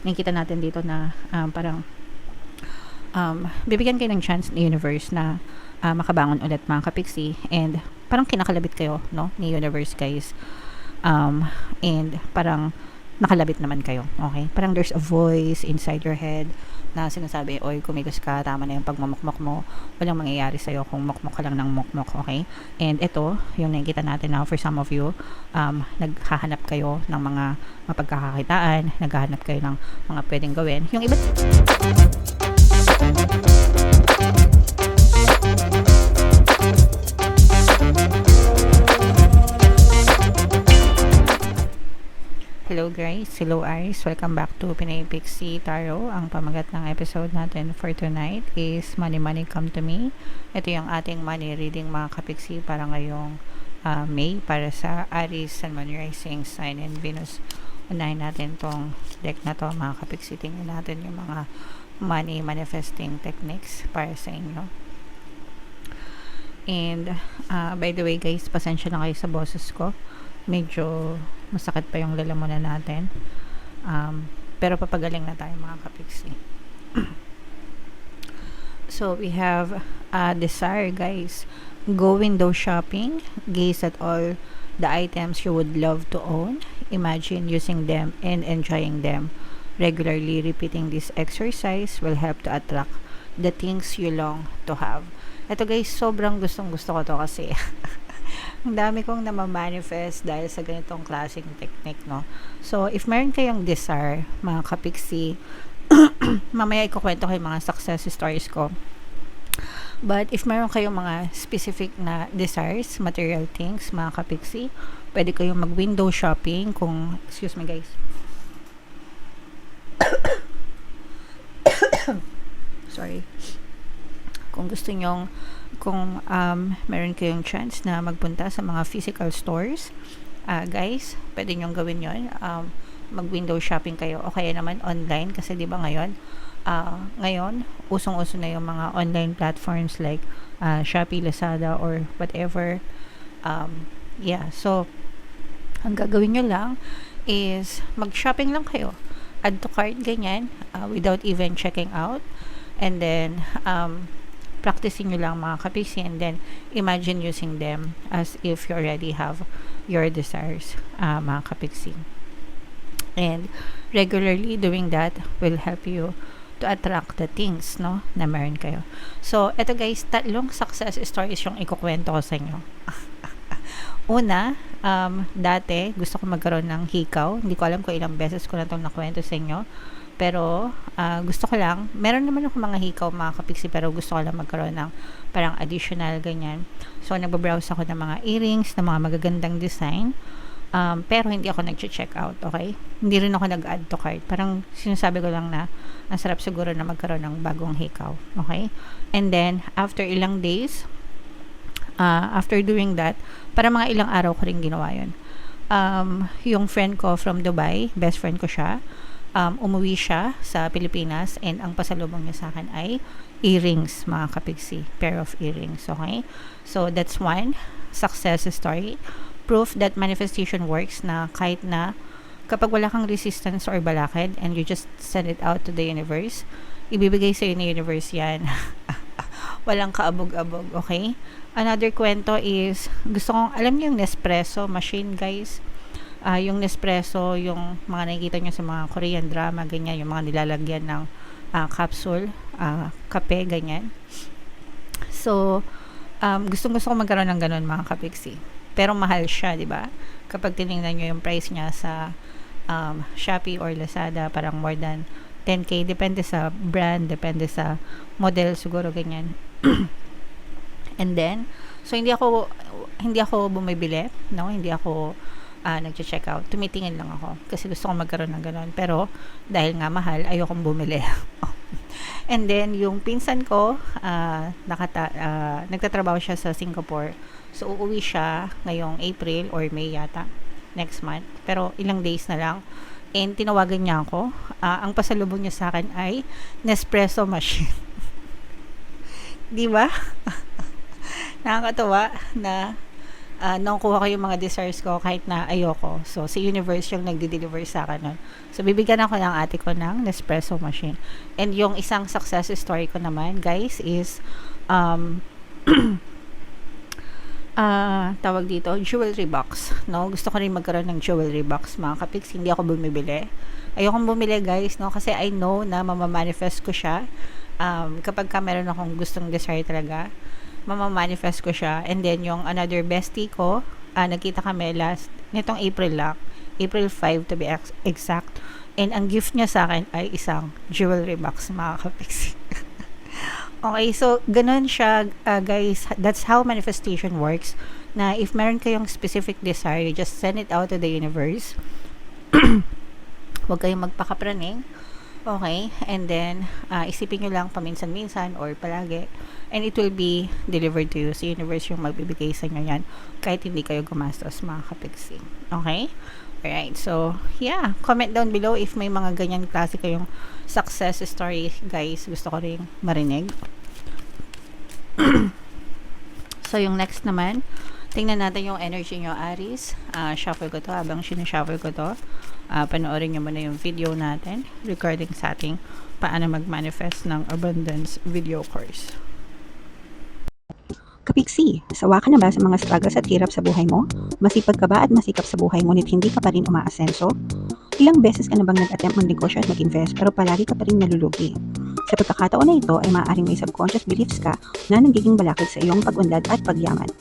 nakikita natin dito na parang bibigyan kayo ng chance ni universe na makabangon ulit mga kapiksi, and parang kinakalabit kayo, no, ni universe, guys. And parang nakalabit naman kayo, okay? Parang there's a voice inside your head na sinasabi, oy, kumigos ka, tama na yung pagmamukmok mo, walang mangyayari sa'yo kung mukmok ka lang ng mukmok, okay? And ito, yung nakikita natin na for some of you, naghahanap kayo ng mga mapagkakakitaan, naghahanap kayo ng mga pwedeng gawin. Yung iba, hello guys, hello Iris, welcome back to Pinay Pixie Tarot. Ang pamagat ng episode natin for tonight is Money Money Come to Me. Ito yung ating money reading mga kapiksi para ngayong May, para sa Aries, Sun, Moon, Rising Sign, and Venus. Unahin natin tong deck na to mga kapiksi. Tingnan natin yung mga money manifesting techniques para sa inyo. And by the way guys, pasensya na kayo sa boses ko, medyo masakit pa yung lalamunan natin, pero papagaling na tayo mga kapiksi. So we have desire, guys. Go window shopping, gaze at all the items you would love to own, imagine using them and enjoying them. Regularly repeating this exercise will help to attract the things you long to have. Ito guys, sobrang gustong gusto ko to kasi ang dami kong namamanifest dahil sa ganitong klaseng technique, no? So, if meron kayong desire, mga kapiksi, mamaya ikukwento ko yung mga success stories ko. But, if meron kayong mga specific na desires, material things, mga kapiksi, pwede kayong mag-window shopping kung, excuse me guys. Sorry. Kung gusto nyong, kung meron kayong chance na magpunta sa mga physical stores, guys, pwede nyong gawin yon. Mag-window shopping kayo, o kaya naman online, kasi di ba ngayon, usong-uso na yung mga online platforms like Shopee, Lazada, or whatever. Yeah, so ang gagawin nyo lang is mag-shopping lang kayo, add to cart, ganyan, without even checking out, and then practicing nyo lang mga kapiksi, and then imagine using them as if you already have your desires, mga kapiksi. And regularly doing that will help you to attract the things, no, na meron kayo. So, eto guys, 3 success stories yung ikukwento ko sa inyo. Una, dati gusto ko magkaroon ng hikaw. Hindi ko alam kung ilang beses ko na itong nakwento sa inyo. Pero, gusto ko lang, meron naman ako mga hikaw mga kapiksi, pero gusto ko lang magkaroon ng parang additional, ganyan. So, nagbabrowse ako ng mga earrings, ng mga magagandang design, pero hindi ako nag-check out, okay? Hindi rin ako nag-add to cart. Parang sinasabi ko lang na ang sarap siguro na magkaroon ng bagong hikaw, okay? And then, after ilang days, after doing that, para mga ilang araw ko rin ginawa yun. Yung friend ko from Dubai, best friend ko siya, umuwi siya sa Pilipinas, and ang pasalubong niya sa akin ay earrings, mga kapiksi, pair of earrings, okay? So that's one success story, proof that manifestation works, na kahit na kapag wala kang resistance or balakid and you just send it out to the universe, ibibigay sa'yo ni universe yan. Walang kaabog-abog, okay? Another kwento is, gusto kong, alam niyo yung Nespresso machine, guys? Yung Nespresso, yung mga nakikita nyo sa mga Korean drama, ganyan, yung mga nilalagyan ng capsule, kape, ganyan. So, gustong-gusto ko magkaroon ng ganun, mga kapiksi. Pero mahal siya, di ba? Kapag tinignan nyo yung price niya sa Shopee or Lazada, parang more than 10K. Depende sa brand, depende sa model, siguro ganyan. And then, so hindi ako bumibili, no? Hindi ako nag-check out. Tumitingin lang ako kasi gusto kong magkaroon ng ganun. Pero dahil nga mahal, ayokong bumili. And then yung pinsan ko, nagtatrabaho siya sa Singapore. So uuwi siya ngayong April or May yata, next month. Pero ilang days na lang. And tinawagan niya ako. Ang pasalubong niya sa akin ay Nespresso machine. Di ba? Nakakatawa na nakukuha ko yung mga desires ko kahit na ayoko. So, si universe yung nagde-deliver sa akin nun. So, bibigyan ako ng ate ko ng Nespresso machine. And yung isang success story ko naman, guys, is, tawag dito, jewelry box. No? Gusto ko rin magkaroon ng jewelry box, mga kapiks. Hindi ako bumibili. Ayokong bumili, guys, no? Kasi I know na mamamanifest ko siya. Kapag ka meron akong gustong desire talaga, mamamanifest ko siya. And then, yung another bestie ko, nagkita kami nitong April lang. April 5 to be exact. And ang gift niya sa akin ay isang jewelry box, mga kapiksi. Okay, so, ganun siya, guys. That's how manifestation works. Na if meron kayong specific desire, you just send it out to the universe. Huwag kayong magpakapraning. Okay, and then isipin nyo lang paminsan-minsan or palagi, and it will be delivered to you. So, universe yung magbibigay sa inyo yan kahit hindi kayo gumastos, mga kapiksi. Okay? Alright, so yeah, comment down below if may mga ganyan klase kayong success story, guys. Gusto ko rin marinig. So, yung next naman, tingnan natin yung energy nyo, Aries. Shuffle ko to. Habang sinushuffle ko to, panoorin nyo muna yung video natin regarding sa ating paano mag-manifest ng abundance video course. Kapiksi, sawa ka na ba sa mga struggles at hirap sa buhay mo? Masipag ka ba at masikap sa buhay ngunit hindi ka pa rin umaasenso? Ilang beses ka na bang nag-attempt magnegosyo at mag-invest pero palagi ka pa rin nalulugi? Sa pagkakataon na ito ay maaaring may subconscious beliefs ka na nagiging balakid sa iyong pag-unlad at pagyaman.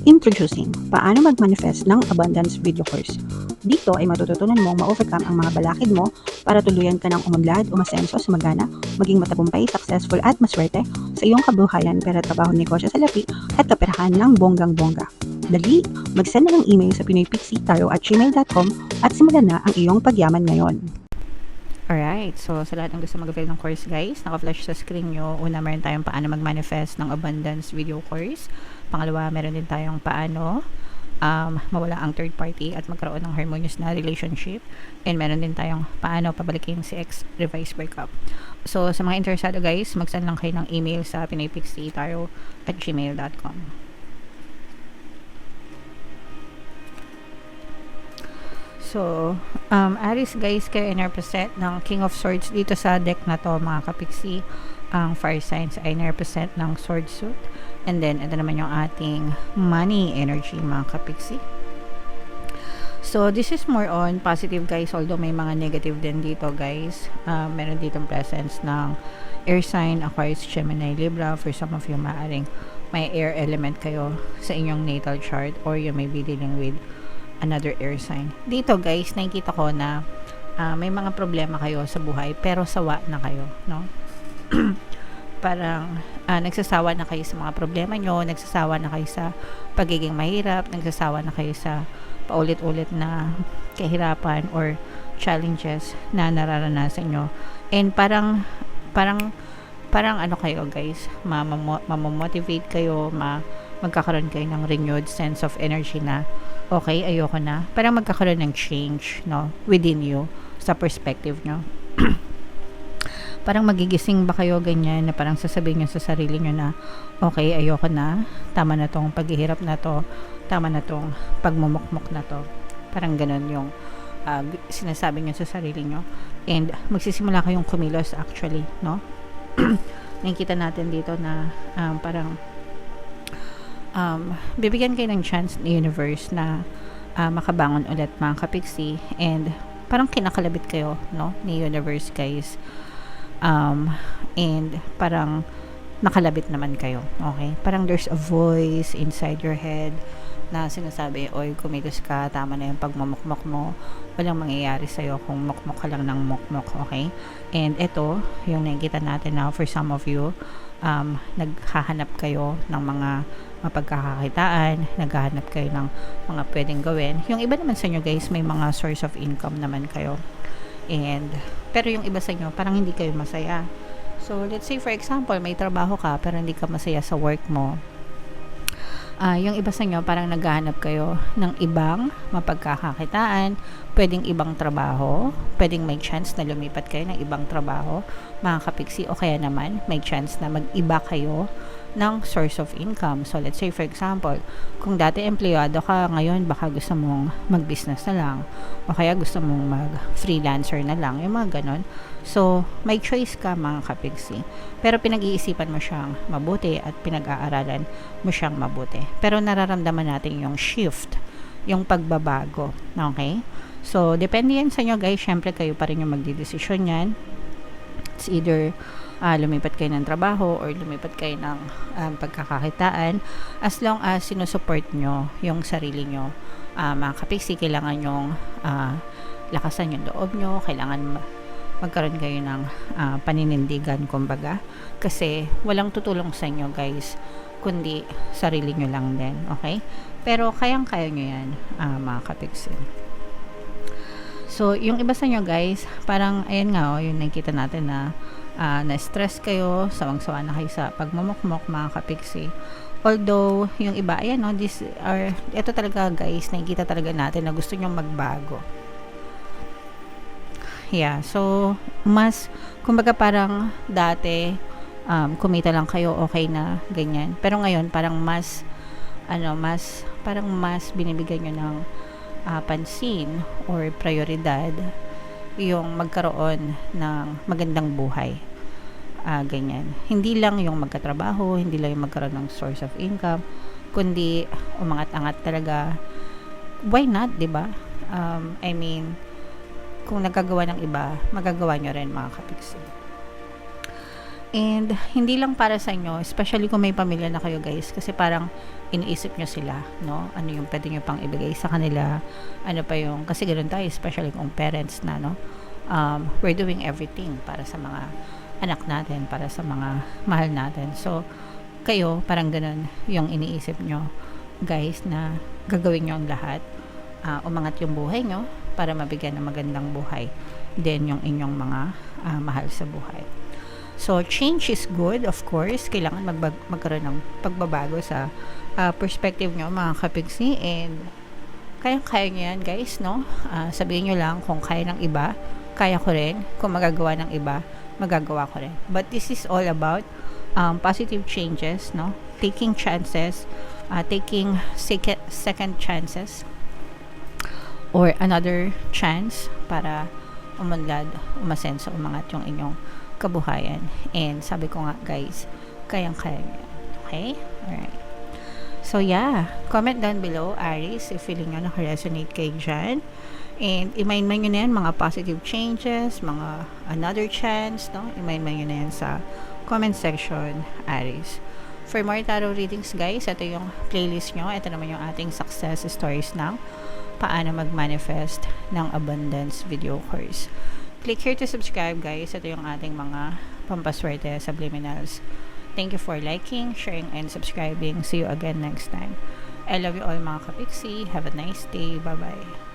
Introducing, paano mag-manifest ng abundance video course. Dito ay matututunan mong ma-overcome ang mga balakid mo para tuluyan ka ng umunlad, umasenso, sumagana, maging matagumpay, successful at maswerte sa iyong kabuhayan, pera, trabaho, negosyo sa lapi at kaperahan ng bonggang-bongga. Dali, mag-send na ng email sa pinoypixie@gmail.com at simulan na ang iyong pagyaman ngayon. Alright, so sa lahat ng gusto mag-avail ng course, guys, naka-flash sa screen nyo. Una, meron tayong paano mag-manifest ng abundance video course. Pangalawa, meron din tayong paano mawala ang third party at magkaroon ng harmonious na relationship. And meron din tayong paano pabalikin si ex revised breakup. So sa mga interesado, guys, mag-send lang kayo ng email sa pinoypixie@gmail.com. So, Aries, guys, kayo in-represent ng King of Swords dito sa deck na to, mga kapiksi. Ang fire signs ay in-represent ng sword suit. And then, ito naman yung ating money energy, mga kapiksi. So, this is more on positive, guys, although may mga negative din dito, guys. Meron ditong presence ng air sign, Aquarius, Gemini, Libra. For some of you, maaring may air element kayo sa inyong natal chart, or you may be dealing with another air sign. Dito, guys, nakikita ko na may mga problema kayo sa buhay pero sawa na kayo, no? Parang nagsasawa na kayo sa mga problema nyo, nagsasawa na kayo sa pagiging mahirap, nagsasawa na kayo sa paulit-ulit na kahirapan or challenges na nararanasan nyo. And parang ano kayo, guys, mamomotivate kayo, magkakaroon kayo ng renewed sense of energy na okay, ayoko na. Parang magkakaroon ng change, no, within you, sa perspective nyo. Parang magigising ba kayo ganyan na parang sasabihin nyo sa sarili nyo na okay, ayoko na, tama na tong paghihirap na to, tama na tong pagmumukmok na to. Parang ganun yung sinasabi nyo sa sarili nyo. And magsisimula kayong kumilos, actually, no? Nakikita natin dito na parang bibigyan kayo ng chance ni universe na makabangon ulit, mga kapiksi, and parang kinakalabit kayo, no, ni universe, guys, and parang nakalabit naman kayo, okay? Parang there's a voice inside your head na sinasabi, oy, kumilos ka, tama na yung pagmumukmok mo, walang mangyayari sa'yo kung mukmok ka lang ng mukmok, okay? And ito, yung nakikita natin na for some of you, naghahanap kayo ng mga mapagkakakitaan, naghahanap kayo ng mga pwedeng gawin. Yung iba naman sa inyo, guys, may mga source of income naman kayo. And pero yung iba sa inyo, parang hindi kayo masaya. So, let's say for example, may trabaho ka pero hindi ka masaya sa work mo. Yung iba sa inyo, parang naghahanap kayo ng ibang mapagkakakitaan, pwedeng ibang trabaho, pwedeng may chance na lumipat kayo ng ibang trabaho, mga kapiksi, o kaya naman may chance na mag-iba kayo ng source of income. So, let's say for example, kung dati empleyado ka, ngayon baka gusto mong mag-business na lang o kaya gusto mong mag-freelancer na lang, yung mga ganon. So, may choice ka mga kapigsi. Pero pinag-iisipan mo siyang mabuti at pinag-aaralan mo siyang mabuti. Pero nararamdaman natin yung shift, yung pagbabago. Okay? So, depende yan sa inyo guys. Syempre, kayo pa rin yung magdidesisyon yan. It's either lumipat kayo ng trabaho or lumipat kayo ng pagkakakitaan, as long as sinusupport nyo yung sarili nyo. Mga kapiksi, kailangan yung lakasan yung loob nyo, kailangan magkaroon kayo ng paninindigan kumbaga, kasi walang tutulong sa inyo guys kundi sarili nyo lang din. Okay? Pero kayang-kaya nyo yan mga kapiksi. So, yung iba sa inyo guys, parang, ayan nga, yung nakikita natin na na-stress kayo, sawang-sawa na kayo sa pagmumukmok, mga kapiksi. Although, yung iba, ayan no, ito talaga guys, nakikita talaga natin na gusto nyong magbago. Yeah, so, kumbaga parang dati, kumita lang kayo, okay na, ganyan. Pero ngayon, parang parang mas binibigyan nyo ng pansin or prioridad yung magkaroon ng magandang buhay. Ganyan. Hindi lang yung magkatrabaho, hindi lang yung magkaroon ng source of income, kundi umangat-angat talaga. Why not, diba? I mean, kung nagagawa ng iba, magagawa nyo rin mga kapiksi. And hindi lang para sa inyo, especially kung may pamilya na kayo guys, kasi parang iniisip nyo sila, no? Ano yung pwede nyo pang ibigay sa kanila, ano pa yung, kasi ganoon tayo, especially kung parents na, no? We're doing everything para sa mga anak natin, para sa mga mahal natin. So, kayo, parang ganun yung iniisip nyo guys, na gagawin nyo ang lahat, umangat yung buhay nyo para mabigyan ng magandang buhay din yung inyong mga mahal sa buhay. So, change is good, of course. Kailangan magkaroon ng pagbabago sa perspective nyo, mga kapigsi. And, kaya nyo yan, guys, no? Sabihin nyo lang, kung kaya ng iba, kaya ko rin. Kung magagawa ng iba, magagawa ko rin. But this is all about positive changes, no? Taking chances, taking second chances, or another chance para umasenso, umangat yung inyong kabuhayan. And sabi ko nga guys, kayang-kaya nyo yan. Okay? Alright. So yeah, comment down below, Aries, if feeling nyo naka-resonate kayo dyan. And i-mind nyo na yan, mga positive changes, mga another chance, no? I-mind nyo na yan sa comment section, Aries. For more tarot readings guys, ito yung playlist nyo. Ito naman yung ating success stories ng paano mag-manifest ng abundance video course. Click here to subscribe guys. Ito yung ating mga pampaswerte subliminals. Thank you for liking, sharing, and subscribing. See you again next time. I love you all mga kapiksi. Have a nice day. Bye-bye.